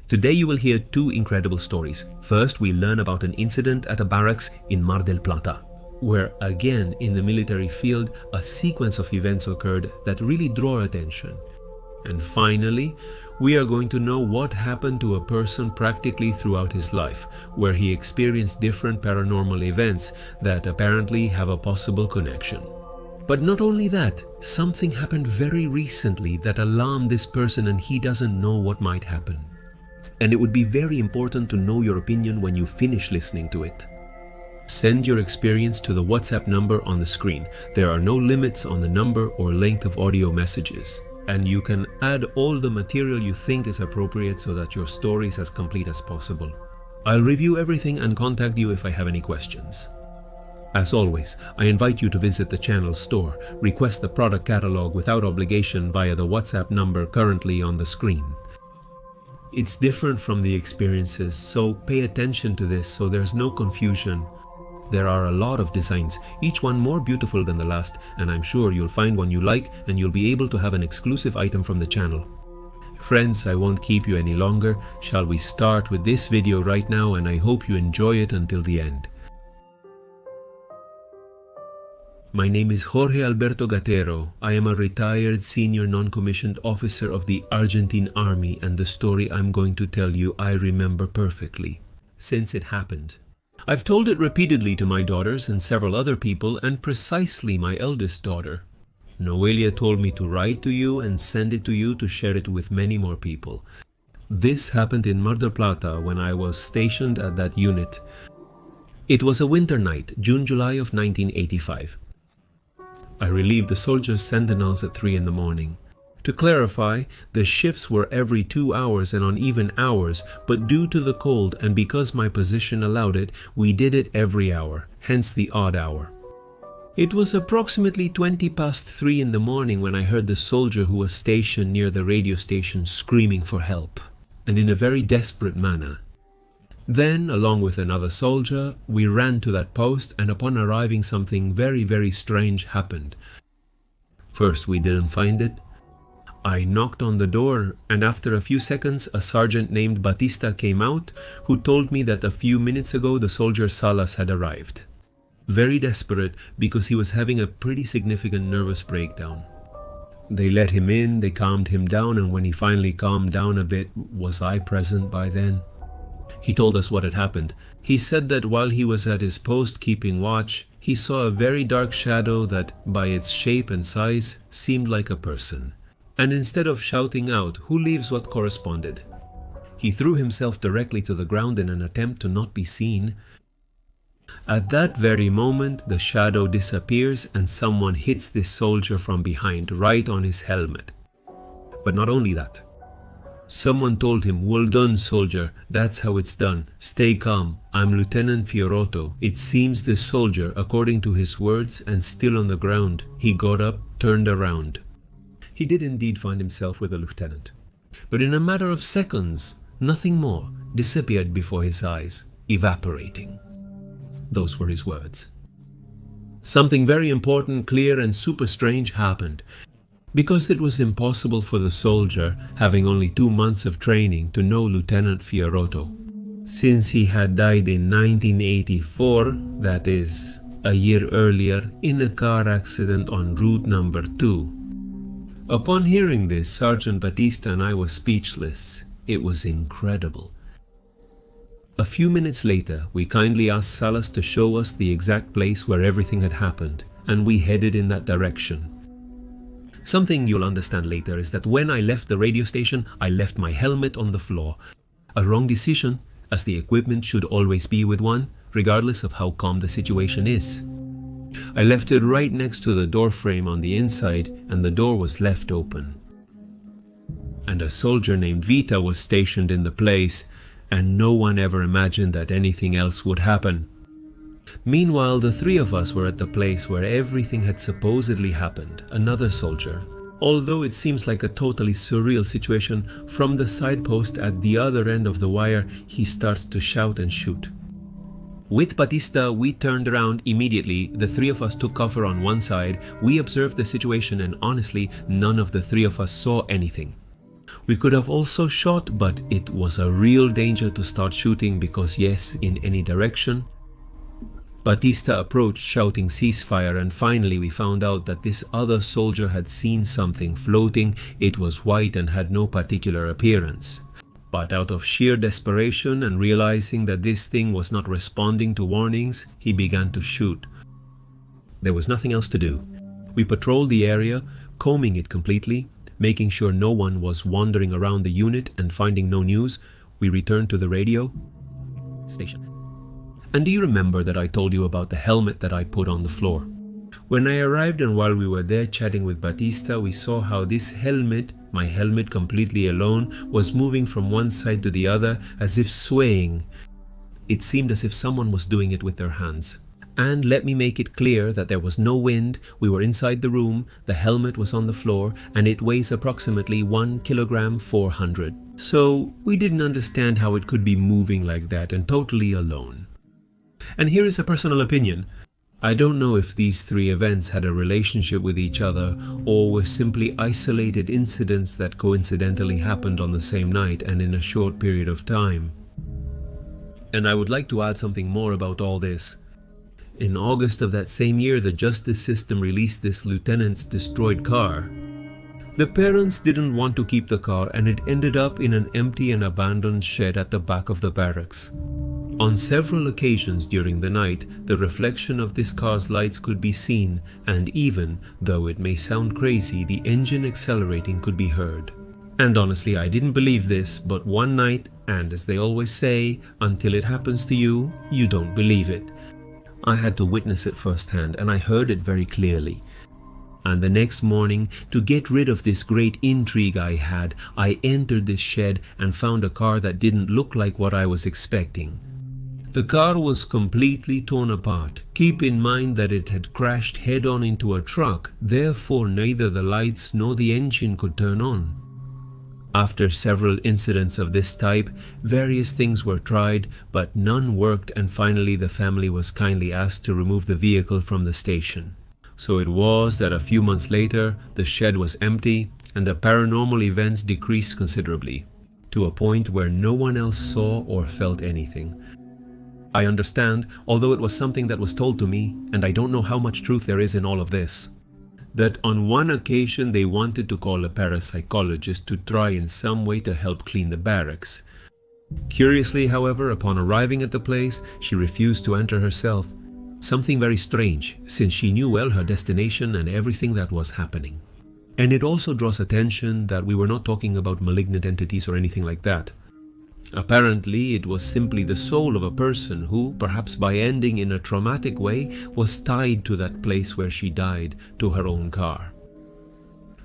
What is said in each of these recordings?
Today you will hear two incredible stories. First, we learn about an incident at a barracks in Mar del Plata, where again in the military field a sequence of events occurred that really draw attention. And finally, we are going to know what happened to a person practically throughout his life, where he experienced different paranormal events that apparently have a possible connection. But not only that, something happened very recently that alarmed this person and he doesn't know what might happen. And it would be very important to know your opinion when you finish listening to it. Send your experience to the WhatsApp number on the screen. There are no limits on the number or length of audio messages. And you can add all the material you think is appropriate so that your story is as complete as possible. I'll review everything and contact you if I have any questions. As always, I invite you to visit the channel store, request the product catalog without obligation via the WhatsApp number currently on the screen. It's different from the experiences, so pay attention to this so there's no confusion. There are a lot of designs, each one more beautiful than the last, and I'm sure you'll find one you like and you'll be able to have an exclusive item from the channel. Friends, I won't keep you any longer. Shall we start with this video right now, and I hope you enjoy it until the end. My name is Jorge Alberto Gatero. I am a retired senior non-commissioned officer of the Argentine army, and the story I'm going to tell you I remember perfectly, since it happened. I've told it repeatedly to my daughters and several other people, and precisely my eldest daughter. Noelia told me to write to you and send it to you to share it with many more people. This happened in Mar del Plata when I was stationed at that unit. It was a winter night, June-July of 1985. I relieved the soldiers' sentinels at 3 in the morning. To clarify, the shifts were every 2 hours and on even hours, but due to the cold and because my position allowed it, we did it every hour, hence the odd hour. It was approximately 20 past 3 in the morning when I heard the soldier who was stationed near the radio station screaming for help, and in a very desperate manner. Then, along with another soldier, we ran to that post, and upon arriving something very strange happened. First, we didn't find it. I knocked on the door, and after a few seconds a sergeant named Batista came out, who told me that a few minutes ago the soldier Salas had arrived. Very desperate because he was having a pretty significant nervous breakdown. They let him in, they calmed him down, and when he finally calmed down a bit, was I present by then? He told us what had happened. He said that while he was at his post keeping watch, he saw a very dark shadow that, by its shape and size, seemed like a person. And instead of shouting out, "Who leaves?" what corresponded, he threw himself directly to the ground in an attempt to not be seen. At that very moment, the shadow disappears and someone hits this soldier from behind, right on his helmet. But not only that. Someone told him, "Well done, soldier. That's how it's done. Stay calm. I'm Lieutenant Fiorotto." It seems this soldier, according to his words and still on the ground, he got up, turned around. He did indeed find himself with a lieutenant. But in a matter of seconds, nothing more, disappeared before his eyes, evaporating. Those were his words. Something very important, clear, and super strange happened. Because it was impossible for the soldier, having only 2 months of training, to know Lieutenant Fiorotto. Since he had died in 1984, that is, a year earlier, in a car accident on route number 2. Upon hearing this, Sergeant Batista and I were speechless. It was incredible. A few minutes later, we kindly asked Salas to show us the exact place where everything had happened, and we headed in that direction. Something you'll understand later is that when I left the radio station, I left my helmet on the floor. A wrong decision, as the equipment should always be with one, regardless of how calm the situation is. I left it right next to the door frame on the inside, and the door was left open. And a soldier named Vita was stationed in the place, and no one ever imagined that anything else would happen. Meanwhile, the 3 of us were at the place where everything had supposedly happened, another soldier. Although it seems like a totally surreal situation, from the side post at the other end of the wire, he starts to shout and shoot. With Batista, we turned around immediately. The 3 of us took cover on one side. We observed the situation, and honestly, none of the 3 of us saw anything. We could have also shot, but it was a real danger to start shooting because yes, in any direction. Batista approached shouting ceasefire, and finally we found out that this other soldier had seen something floating. It was white and had no particular appearance. But out of sheer desperation and realizing that this thing was not responding to warnings, he began to shoot. There was nothing else to do. We patrolled the area, combing it completely, making sure no one was wandering around the unit, and finding no news, we returned to the radio station. And do you remember that I told you about the helmet that I put on the floor? When I arrived and while we were there chatting with Batista, we saw how this helmet, my helmet completely alone, was moving from one side to the other as if swaying. It seemed as if someone was doing it with their hands. And let me make it clear that there was no wind, we were inside the room, the helmet was on the floor, and it weighs approximately 1 kilogram 400. So we didn't understand how it could be moving like that and totally alone. And here is a personal opinion. I don't know if these three events had a relationship with each other or were simply isolated incidents that coincidentally happened on the same night and in a short period of time. And I would like to add something more about all this. In August of that same year, the justice system released this lieutenant's destroyed car. The parents didn't want to keep the car, and it ended up in an empty and abandoned shed at the back of the barracks. On several occasions during the night, the reflection of this car's lights could be seen, and even, though it may sound crazy, the engine accelerating could be heard. And honestly, I didn't believe this, but one night, and as they always say, until it happens to you, you don't believe it. I had to witness it firsthand, and I heard it very clearly. And the next morning, to get rid of this great intrigue I had, I entered this shed and found a car that didn't look like what I was expecting. The car was completely torn apart. Keep in mind that it had crashed head-on into a truck, therefore neither the lights nor the engine could turn on. After several incidents of this type, various things were tried, but none worked, and finally the family was kindly asked to remove the vehicle from the station. So it was that a few months later, the shed was empty, and the paranormal events decreased considerably, to a point where no one else saw or felt anything. I understand, although it was something that was told to me, and I don't know how much truth there is in all of this, that on one occasion they wanted to call a parapsychologist to try in some way to help clean the barracks. Curiously, however, upon arriving at the place, she refused to enter herself. Something very strange, since she knew well her destination and everything that was happening. And it also draws attention that we were not talking about malignant entities or anything like that. Apparently, it was simply the soul of a person who, perhaps by ending in a traumatic way, was tied to that place where she died, to her own car.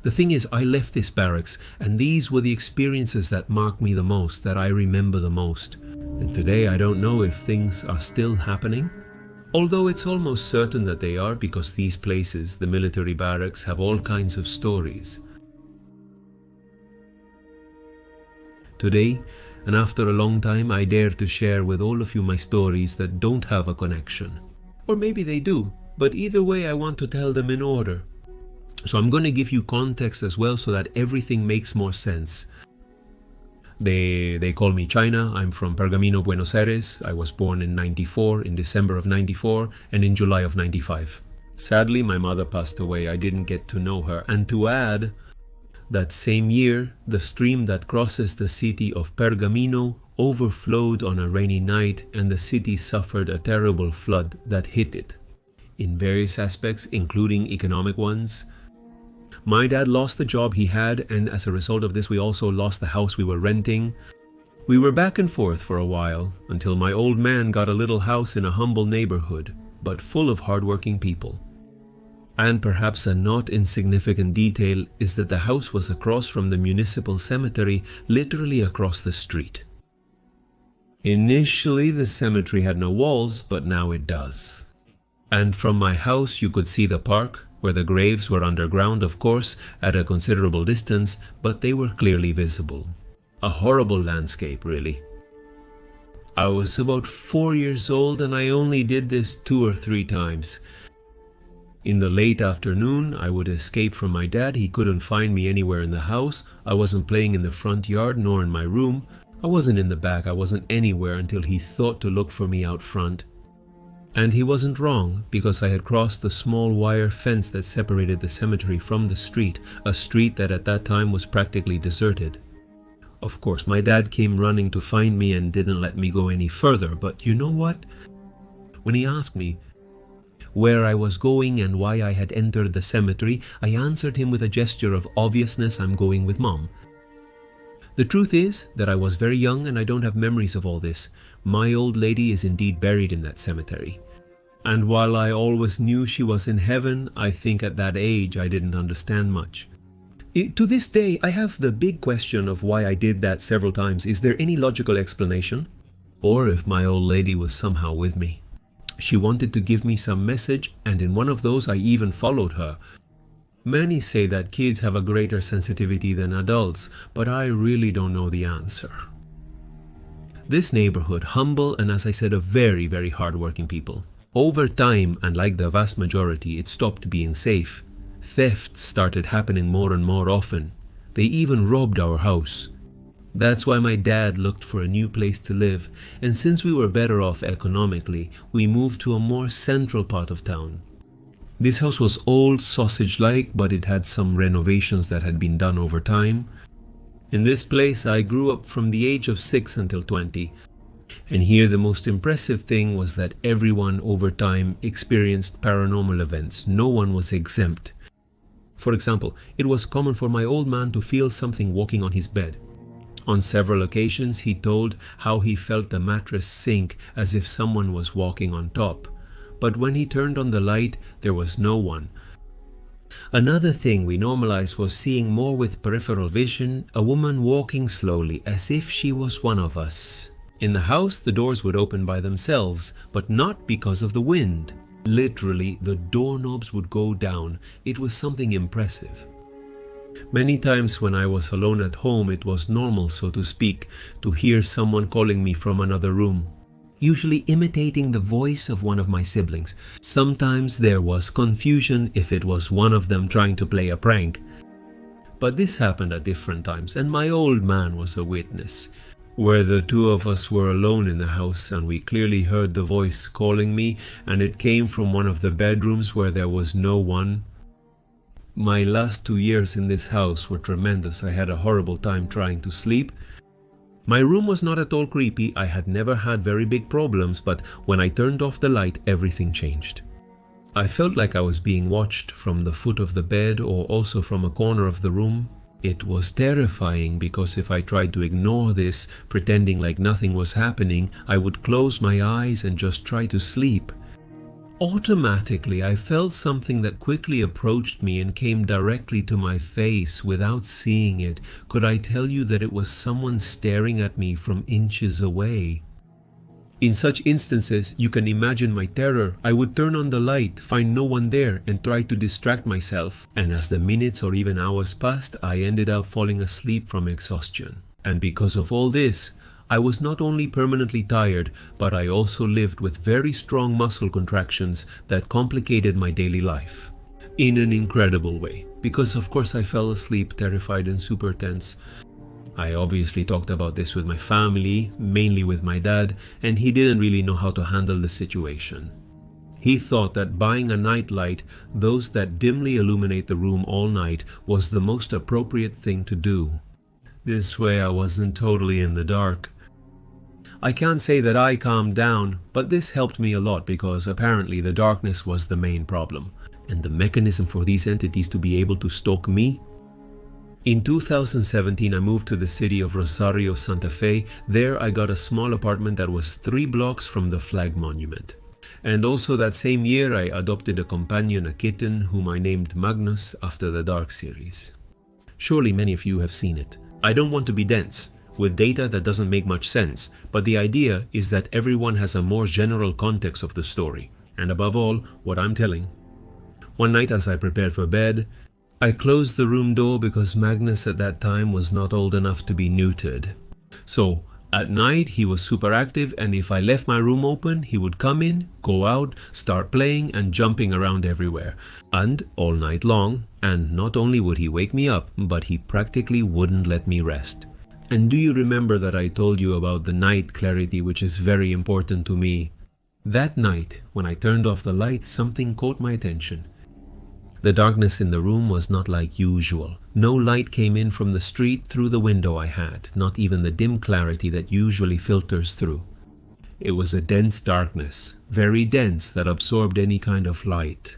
The thing is, I left this barracks, and these were the experiences that marked me the most, that I remember the most. And today I don't know if things are still happening. Although it's almost certain that they are, because these places, the military barracks, have all kinds of stories. Today, and after a long time, I dare to share with all of you my stories that don't have a connection. Or maybe they do, but either way I want to tell them in order. So I'm going to give you context as well so that everything makes more sense. They call me China. I'm from Pergamino, Buenos Aires. I was born in '94, in December of '94, and in July of '95. Sadly, my mother passed away. I didn't get to know her. And to add, that same year, the stream that crosses the city of Pergamino overflowed on a rainy night, and the city suffered a terrible flood that hit it, in various aspects, including economic ones. My dad lost the job he had, and as a result of this, we also lost the house we were renting. We were back and forth for a while, until my old man got a little house in a humble neighborhood, but full of hardworking people. And perhaps a not insignificant detail is that the house was across from the municipal cemetery, literally across the street. Initially, the cemetery had no walls, but now it does. And from my house you could see the park, where the graves were underground, of course, at a considerable distance, but they were clearly visible. A horrible landscape, really. I was about 4 years old, and I only did this 2 or 3 times. In the late afternoon, I would escape from my dad. He couldn't find me anywhere in the house. I wasn't playing in the front yard nor in my room. I wasn't in the back. I wasn't anywhere until he thought to look for me out front. And he wasn't wrong, because I had crossed the small wire fence that separated the cemetery from the street, a street that at that time was practically deserted. Of course, my dad came running to find me and didn't let me go any further, but you know what? When he asked me where I was going and why I had entered the cemetery, I answered him with a gesture of obviousness: I'm going with Mom. The truth is that I was very young and I don't have memories of all this. My old lady is indeed buried in that cemetery. And while I always knew she was in heaven, I think at that age I didn't understand much. To this day, I have the big question of why I did that several times. Is there any logical explanation? Or if my old lady was somehow with me. She wanted to give me some message, and in one of those I even followed her. Many say that kids have a greater sensitivity than adults, but I really don't know the answer. This neighborhood, humble and, as I said, a very, very hard-working people. Over time, and like the vast majority, it stopped being safe. Thefts started happening more and more often. They even robbed our house. That's why my dad looked for a new place to live, and since we were better off economically, we moved to a more central part of town. This house was old, sausage-like, but it had some renovations that had been done over time. In this place, I grew up from the age of 6 until 20. And here the most impressive thing was that everyone over time experienced paranormal events. No one was exempt. For example, it was common for my old man to feel something walking on his bed. On several occasions, he told how he felt the mattress sink as if someone was walking on top. But when he turned on the light, there was no one. Another thing we normalized was seeing more with peripheral vision, a woman walking slowly as if she was one of us. In the house, the doors would open by themselves, but not because of the wind. Literally, the doorknobs would go down. It was something impressive. Many times when I was alone at home, it was normal, so to speak, to hear someone calling me from another room, usually imitating the voice of one of my siblings. Sometimes there was confusion if it was one of them trying to play a prank. But this happened at different times, and my old man was a witness, where the two of us were alone in the house, and we clearly heard the voice calling me, and it came from one of the bedrooms where there was no one. My last 2 years in this house were tremendous. I had a horrible time trying to sleep. My room was not at all creepy. I had never had very big problems, but when I turned off the light, everything changed. I felt like I was being watched from the foot of the bed or also from a corner of the room. It was terrifying because if I tried to ignore this, pretending like nothing was happening, I would close my eyes and just try to sleep. Automatically, I felt something that quickly approached me and came directly to my face without seeing it. Could I tell you that it was someone staring at me from inches away? In such instances, you can imagine my terror. I would turn on the light, find no one there, and try to distract myself. And as the minutes or even hours passed, I ended up falling asleep from exhaustion. And because of all this, I was not only permanently tired, but I also lived with very strong muscle contractions that complicated my daily life. In an incredible way. Because of course I fell asleep terrified and super tense. I obviously talked about this with my family, mainly with my dad, and he didn't really know how to handle the situation. He thought that buying a nightlight, those that dimly illuminate the room all night, was the most appropriate thing to do. This way I wasn't totally in the dark. I can't say that I calmed down, but this helped me a lot because apparently the darkness was the main problem, and the mechanism for these entities to be able to stalk me. In 2017, I moved to the city of Rosario, Santa Fe. There I got a small apartment that was 3 blocks from the flag monument. And also that same year, I adopted a companion, a kitten, whom I named Magnus after the Dark series. Surely many of you have seen it. I don't want to be dense with data that doesn't make much sense, but the idea is that everyone has a more general context of the story, and above all, what I'm telling. One night as I prepared for bed, I closed the room door because Magnus at that time was not old enough to be neutered. So At night, he was super active, and if I left my room open, he would come in, go out, start playing and jumping around everywhere. And all night long, and not only would he wake me up, but he practically wouldn't let me rest. And do you remember that I told you about the night clarity, which is very important to me? That night, when I turned off the light, something caught my attention. The darkness in the room was not like usual. No light came in from the street through the window I had, not even the dim clarity that usually filters through. It was a dense darkness, very dense, that absorbed any kind of light.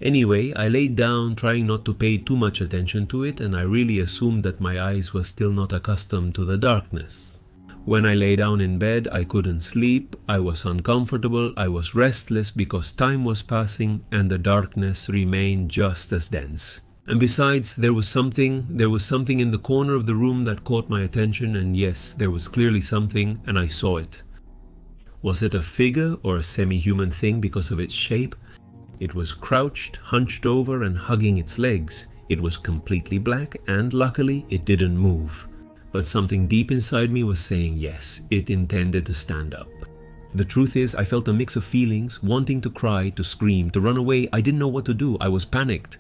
Anyway, I laid down, trying not to pay too much attention to it, and I really assumed that my eyes were still not accustomed to the darkness. When I lay down in bed, I couldn't sleep, I was uncomfortable, I was restless because time was passing and the darkness remained just as dense. And besides, there was something in the corner of the room that caught my attention, and yes, there was clearly something, and I saw it. Was it a figure or a semi-human thing because of its shape? It was crouched, hunched over and hugging its legs. It was completely black, and luckily it didn't move. But something deep inside me was saying yes, it intended to stand up. The truth is, I felt a mix of feelings, wanting to cry, to scream, to run away. I didn't know what to do. I was panicked.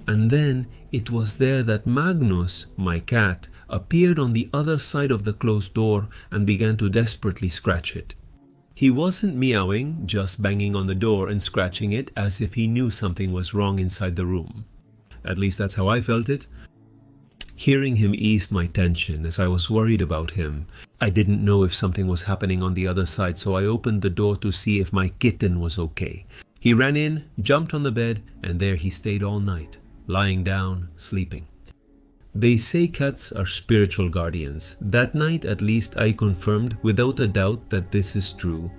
And then it was there that Magnus, my cat, appeared on the other side of the closed door and began to desperately scratch it. He wasn't meowing, just banging on the door and scratching it as if he knew something was wrong inside the room. At least that's how I felt it. Hearing him eased my tension as I was worried about him. I didn't know if something was happening on the other side, so I opened the door to see if my kitten was okay. He ran in, jumped on the bed, and there he stayed all night, lying down, sleeping. They say cats are spiritual guardians. That night, at least, I confirmed without a doubt that this is true.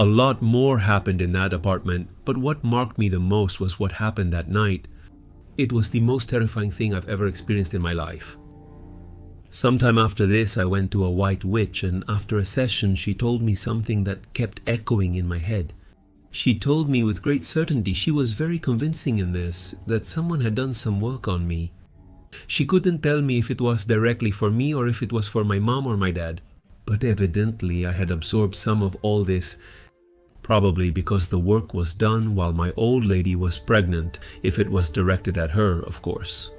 A lot more happened in that apartment, but what marked me the most was what happened that night. It was the most terrifying thing I've ever experienced in my life. Sometime after this, I went to a white witch, and after a session, she told me something that kept echoing in my head. She told me with great certainty, she was very convincing in this, that someone had done some work on me. She couldn't tell me if it was directly for me or if it was for my mom or my dad. But evidently, I had absorbed some of all this, probably because the work was done while my old lady was pregnant, if it was directed at her, of course.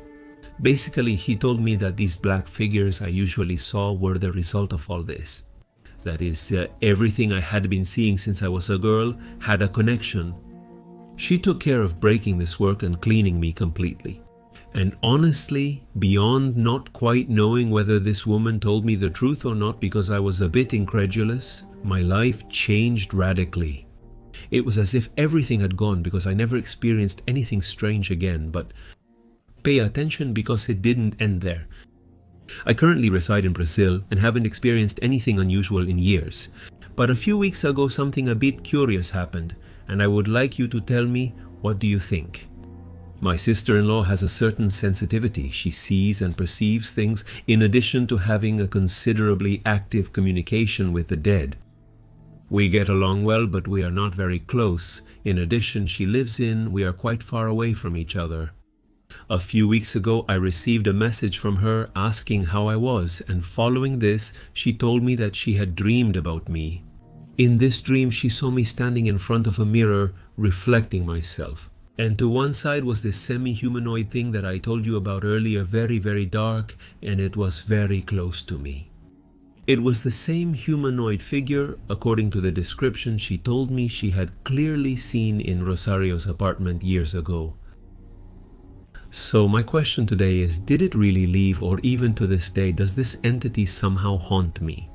Basically, he told me that these black figures I usually saw were the result of all this. That is, everything I had been seeing since I was a girl had a connection. She took care of breaking this work and cleaning me completely. And honestly, beyond not quite knowing whether this woman told me the truth or not because I was a bit incredulous, my life changed radically. It was as if everything had gone because I never experienced anything strange again, but pay attention because it didn't end there. I currently reside in Brazil and haven't experienced anything unusual in years. But a few weeks ago something a bit curious happened, and I would like you to tell me, what do you think? My sister-in-law has a certain sensitivity. She sees and perceives things in addition to having a considerably active communication with the dead. We get along well, but we are not very close. In addition, we are quite far away from each other. A few weeks ago, I received a message from her asking how I was, and following this, she told me that she had dreamed about me. In this dream, she saw me standing in front of a mirror, reflecting myself. And to one side was this semi-humanoid thing that I told you about earlier, very, very dark, and it was very close to me. It was the same humanoid figure, according to the description she told me she had clearly seen in Rosario's apartment years ago. So my question today is, did it really leave, or even to this day, does this entity somehow haunt me?